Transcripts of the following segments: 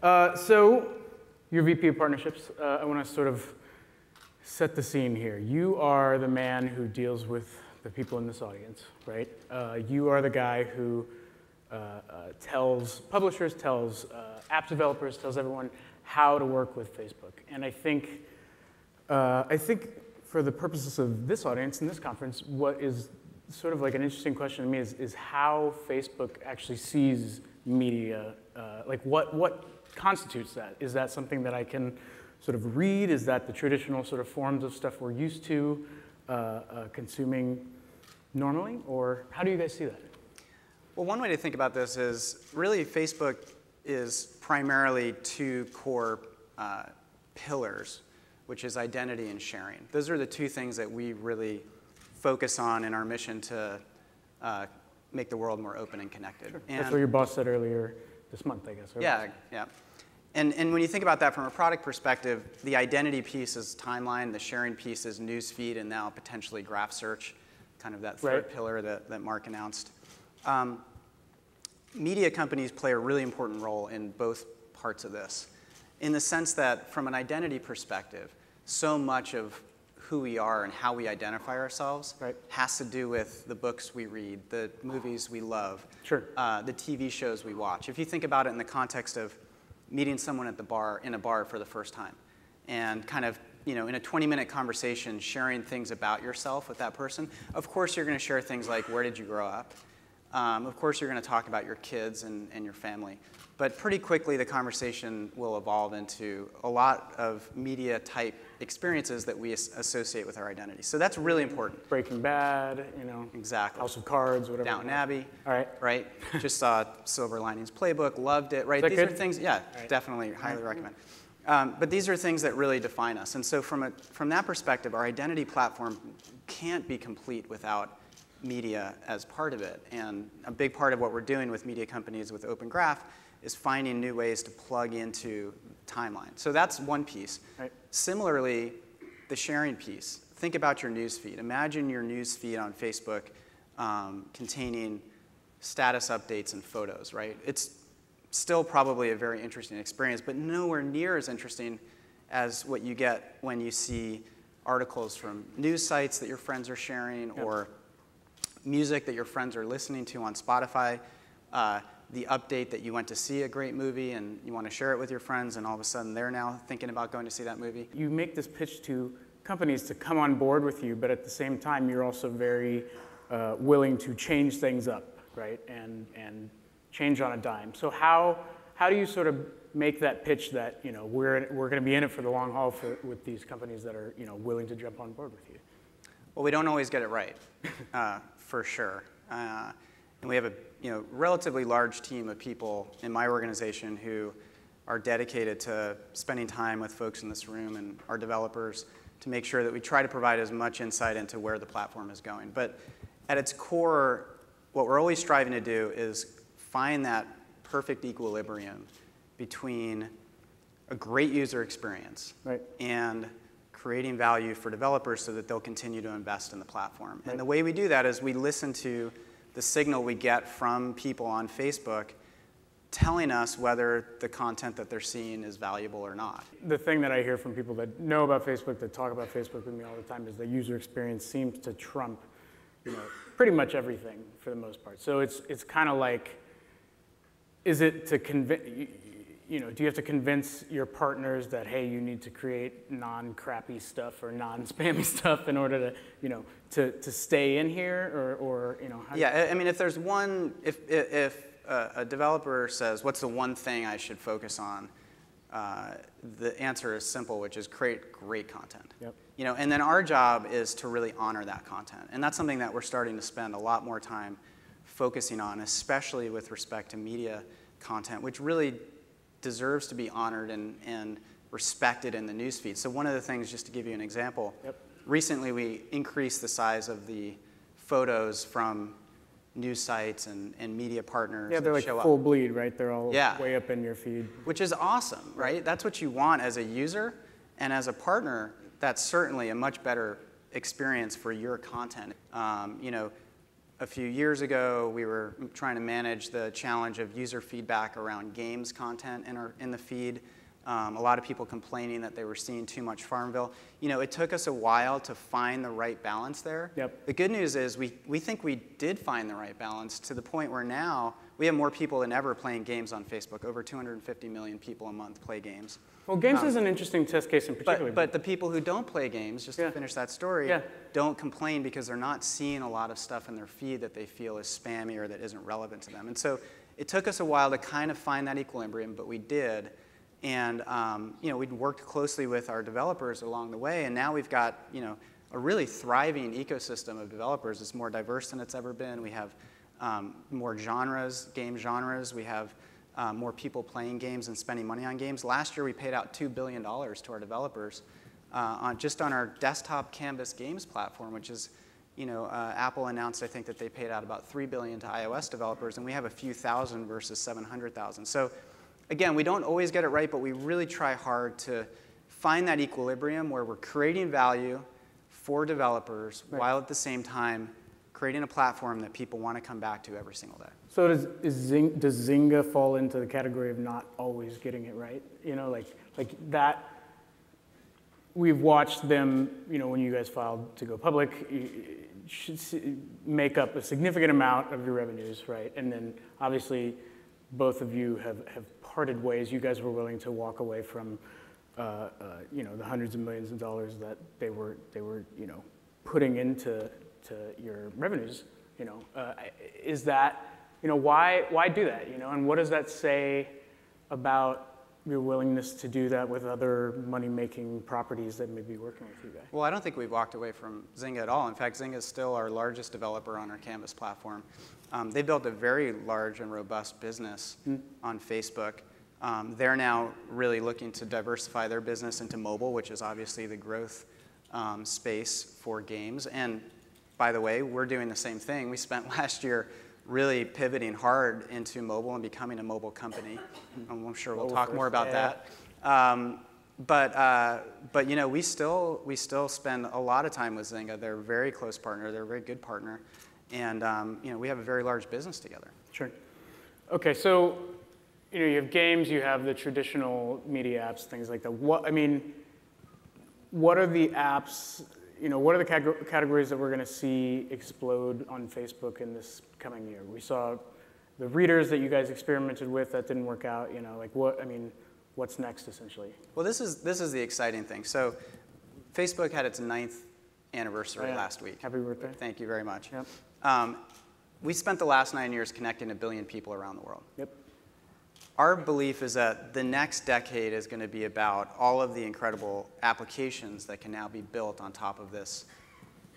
So you're VP of Partnerships. I want to sort of set the scene here. You are the man who deals with the people in this audience, right? You are the guy who tells publishers, tells app developers, tells everyone how to work with Facebook. And I think for the purposes of this audience and this conference, what is sort of like an interesting question to me is how Facebook actually sees media. Like what constitutes that? Is that something that I can sort of read? Is that the traditional sort of forms of stuff we're used to consuming normally? Or how do you guys see that? Well, one way to think about this is really Facebook is primarily two core pillars, which is identity and sharing. Those are the two things that we really focus on in our mission to make the world more open and connected. Sure. And that's what your boss said earlier this month, I guess. Right? Yeah, yeah. And when you think about that from a product perspective, the identity piece is timeline, the sharing piece is newsfeed, and now potentially graph search, kind of that third pillar that Mark announced. Media companies play a really important role in both parts of this, in the sense that from an identity perspective, so much of who we are and how we identify ourselves has to do with the books we read, the movies we love, the TV shows we watch. If you think about it in the context of meeting someone at the bar, in a bar for the first time, and kind of, in a 20-minute conversation, sharing things about yourself with that person, of course you're going to share things like, where did you grow up? Of course you're going to talk about your kids and your family. But pretty quickly, the conversation will evolve into a lot of media-type experiences that we associate with our identity. So that's really important. Breaking Bad, Exactly. House of Cards, whatever. Downton Abbey. All right. Right? Just saw Silver Linings Playbook, loved it. Right? Is that These good? are things, yeah, definitely, highly recommend. But these are things that really define us. And so from that perspective, our identity platform can't be complete without media as part of it. And a big part of what we're doing with media companies with Open Graph is finding new ways to plug into timeline. So that's one piece. Right. Similarly, the sharing piece. Think about your news feed. Imagine your news feed on Facebook containing status updates and photos, right? It's still probably a very interesting experience, but nowhere near as interesting as what you get when you see articles from news sites that your friends are sharing, or music that your friends are listening to on Spotify, the update that you went to see a great movie and you want to share it with your friends, and all of a sudden they're now thinking about going to see that movie. You make this pitch to companies to come on board with you, but at the same time you're also very willing to change things up, right? And change on a dime. So how do you sort of make that pitch that we're going to be in it for the long haul with these companies that are willing to jump on board with you? Well, we don't always get it right, for sure. And we have a relatively large team of people in my organization who are dedicated to spending time with folks in this room and our developers to make sure that we try to provide as much insight into where the platform is going. But at its core, what we're always striving to do is find that perfect equilibrium between a great user experience and creating value for developers so that they'll continue to invest in the platform. And the way we do that is we listen to the signal we get from people on Facebook telling us whether the content that they're seeing is valuable or not. The thing that I hear from people that know about Facebook, that talk about Facebook with me all the time, is the user experience seems to trump pretty much everything for the most part. So it's kind of like, is it to convince, do you have to convince your partners that, hey, you need to create non-crappy stuff or non-spammy stuff in order to to stay in here, or how yeah, I mean, if there's one, if a developer says, what's the one thing I should focus on? The answer is simple, which is create great content. Yep. And then our job is to really honor that content. And that's something that we're starting to spend a lot more time focusing on, especially with respect to media content, which really deserves to be honored and respected in the newsfeed. So one of the things, just to give you an example, recently we increased the size of the photos from news sites and media partners. Yeah, they're like full bleed, right? They're all way up in your feed. Which is awesome, right? That's what you want as a user, and as a partner, that's certainly a much better experience for your content. a few years ago, we were trying to manage the challenge of user feedback around games content in the feed. A lot of people complaining that they were seeing too much Farmville. It took us a while to find the right balance there. Yep. The good news is we think we did find the right balance to the point where now we have more people than ever playing games on Facebook. Over 250 million people a month play games. Well, games is an interesting test case in particular. But the people who don't play games, just to finish that story, don't complain because they're not seeing a lot of stuff in their feed that they feel is spammy or that isn't relevant to them. And so it took us a while to kind of find that equilibrium, but we did. And we'd worked closely with our developers along the way, and now we've got a really thriving ecosystem of developers. It's more diverse than it's ever been. We have more genres, game genres. We have more people playing games and spending money on games. Last year, we paid out $2 billion to our developers just on our desktop Canvas games platform, which is, Apple announced, I think, that they paid out about $3 billion to iOS developers, and we have a few thousand versus 700,000. So again, we don't always get it right, but we really try hard to find that equilibrium where we're creating value for developers while at the same time creating a platform that people want to come back to every single day. So does Zynga fall into the category of not always getting it right? Like that. We've watched them. When you guys filed to go public, you should make up a significant amount of your revenues, right? And then obviously, both of you have parted ways. You guys were willing to walk away from, the hundreds of millions of dollars that they were putting into your revenues. Is that, why do that? And what does that say about your willingness to do that with other money-making properties that may be working with you guys? Well, I don't think we've walked away from Zynga at all. In fact, Zynga is still our largest developer on our Canvas platform. They built a very large and robust business on Facebook. They're now really looking to diversify their business into mobile, which is obviously the growth space for games. And by the way, we're doing the same thing. We spent last year really pivoting hard into mobile and becoming a mobile company. I'm sure we'll talk more about that. But we still spend a lot of time with Zynga. They're a very close partner. They're a very good partner. And we have a very large business together. Sure. OK, so you have games, you have the traditional media apps, things like that. What are the apps? What are the categories that we're going to see explode on Facebook in this coming year? We saw the readers that you guys experimented with that didn't work out. What's next essentially? Well, this is the exciting thing. So, Facebook had its 9th anniversary last week. Happy birthday! Thank you very much. Yep. We spent the last 9 years connecting 1 billion people around the world. Yep. Our belief is that the next decade is going to be about all of the incredible applications that can now be built on top of this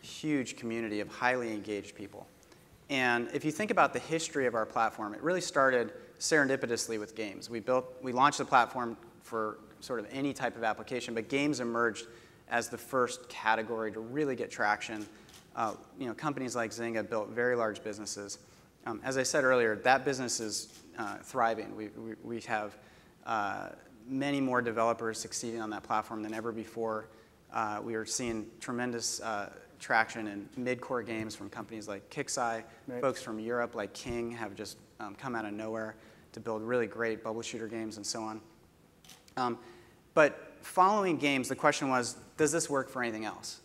huge community of highly engaged people. And if you think about the history of our platform, it really started serendipitously with games. We launched the platform for sort of any type of application, but games emerged as the first category to really get traction. Companies like Zynga built very large businesses. As I said earlier, that business is thriving. We have many more developers succeeding on that platform than ever before. We are seeing tremendous traction in mid-core games from companies like Kixeye. Right. Folks from Europe like King have just come out of nowhere to build really great bubble shooter games and so on. But following games, the question was, does this work for anything else?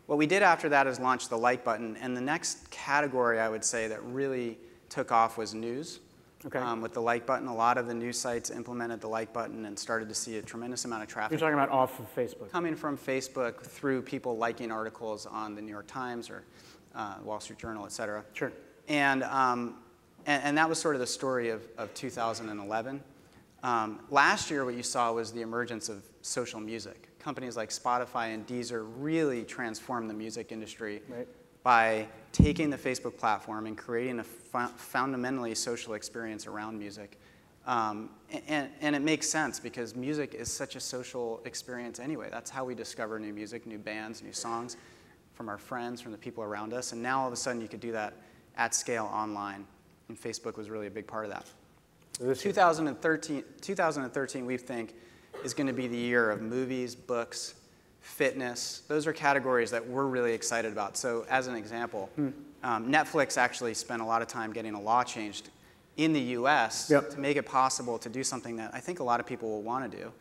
What we did after that is launch the like button. And the next category, I would say, that really took off was news. Okay. With the like button, a lot of the news sites implemented the like button and started to see a tremendous amount of traffic. You're talking about off of Facebook. Coming from Facebook through people liking articles on the New York Times or Wall Street Journal, et cetera. Sure. And that was sort of the story of 2011. Last year, what you saw was the emergence of social music. Companies like Spotify and Deezer really transformed the music industry by taking the Facebook platform and creating a fundamentally social experience around music. And it makes sense because music is such a social experience anyway. That's how we discover new music, new bands, new songs from our friends, from the people around us. And now all of a sudden you could do that at scale online. And Facebook was really a big part of that. 2013, we think, is going to be the year of movies, books, fitness. Those are categories that we're really excited about. So as an example, Netflix actually spent a lot of time getting a law changed in the US Yep. to make it possible to do something that I think a lot of people will want to do,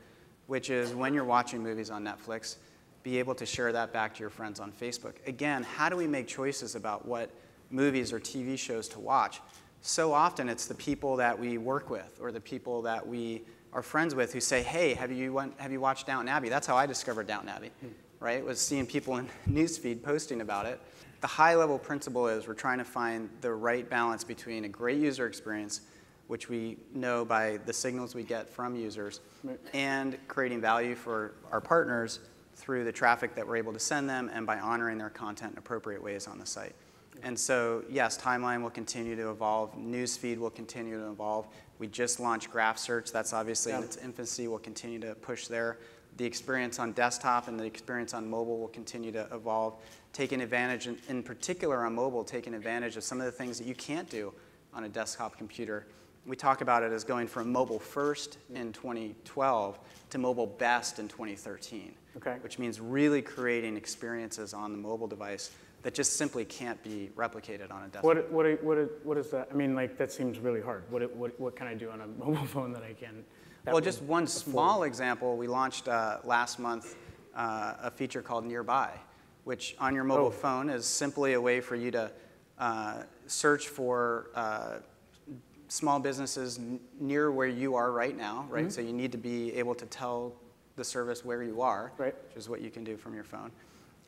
which is when you're watching movies on Netflix, be able to share that back to your friends on Facebook. Again, how do we make choices about what movies or TV shows to watch? So often it's the people that we work with or the people that we are friends with who say, hey, have you watched Downton Abbey? That's how I discovered Downton Abbey, right? Was seeing people in newsfeed posting about it. The high-level principle is we're trying to find the right balance between a great user experience, which we know by the signals we get from users, and creating value for our partners through the traffic that we're able to send them and by honoring their content in appropriate ways on the site. And so, yes, timeline will continue to evolve. Newsfeed will continue to evolve. We just launched Graph Search. That's obviously in its infancy. We'll continue to push there. The experience on desktop and the experience on mobile will continue to evolve, taking advantage, in particular on mobile, taking advantage of some of the things that you can't do on a desktop computer. We talk about it as going from mobile first in 2012 to mobile best in 2013, which means really creating experiences on the mobile device that just simply can't be replicated on a desktop. What is that? I mean, like, that seems really hard. What can I do on a mobile phone that I can? Well, just one small example, we launched last month a feature called Nearby, which on your mobile phone is simply a way for you to search for small businesses near where you are right now, right? So you need to be able to tell the service where you are, which is what you can do from your phone.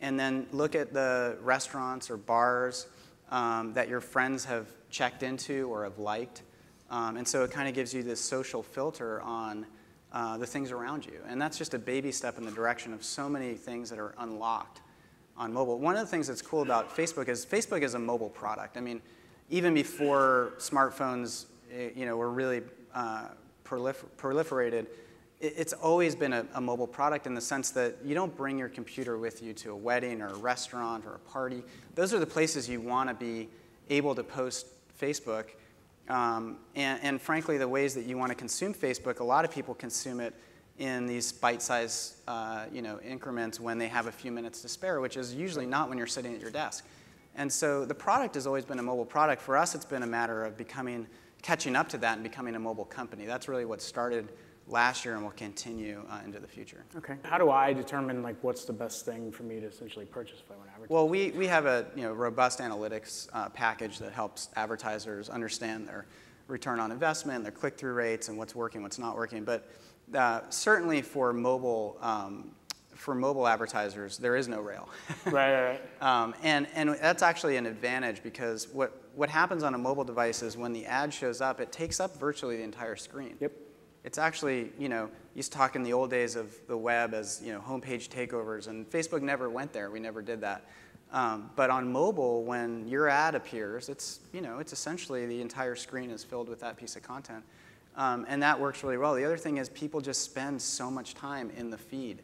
And then look at the restaurants or bars that your friends have checked into or have liked. And so it kind of gives you this social filter on the things around you. And that's just a baby step in the direction of so many things that are unlocked on mobile. One of the things that's cool about Facebook is a mobile product. I mean, even before smartphones were really proliferated, it's always been a mobile product in the sense that you don't bring your computer with you to a wedding or a restaurant or a party. Those are the places you want to be able to post Facebook. And frankly, the ways that you want to consume Facebook, a lot of people consume it in these bite-sized increments when they have a few minutes to spare, which is usually not when you're sitting at your desk. And so the product has always been a mobile product. For us, it's been a matter of catching up to that and becoming a mobile company. That's really what started last year and will continue into the future. Okay. How do I determine what's the best thing for me to essentially purchase if I want to advertise? Well, we have a robust analytics package that helps advertisers understand their return on investment, their click-through rates, and what's working, what's not working. But certainly for mobile advertisers, there is no rail. Right. And that's actually an advantage because what happens on a mobile device is when the ad shows up, it takes up virtually the entire screen. Yep. It's actually, used to talk in the old days of the web as, homepage takeovers, and Facebook never went there. We never did that. But on mobile, when your ad appears, it's essentially the entire screen is filled with that piece of content. And that works really well. The other thing is people just spend so much time in the feed.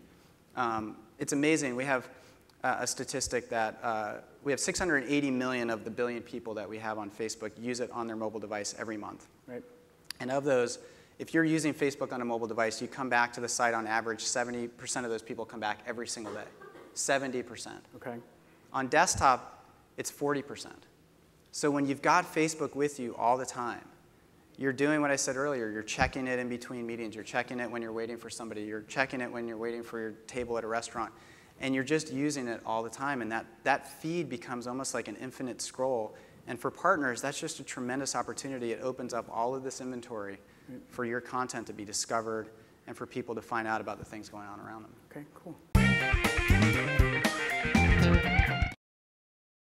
It's amazing. We have a statistic that we have 680 million of the billion people that we have on Facebook use it on their mobile device every month. Right. And of those, if you're using Facebook on a mobile device, you come back to the site on average, 70% of those people come back every single day. 70%. Okay. On desktop, it's 40%. So when you've got Facebook with you all the time, you're doing what I said earlier. You're checking it in between meetings. You're checking it when you're waiting for somebody. You're checking it when you're waiting for your table at a restaurant. And you're just using it all the time. And that feed becomes almost like an infinite scroll. And for partners, that's just a tremendous opportunity. It opens up all of this inventory for your content to be discovered and for people to find out about the things going on around them. Okay, cool.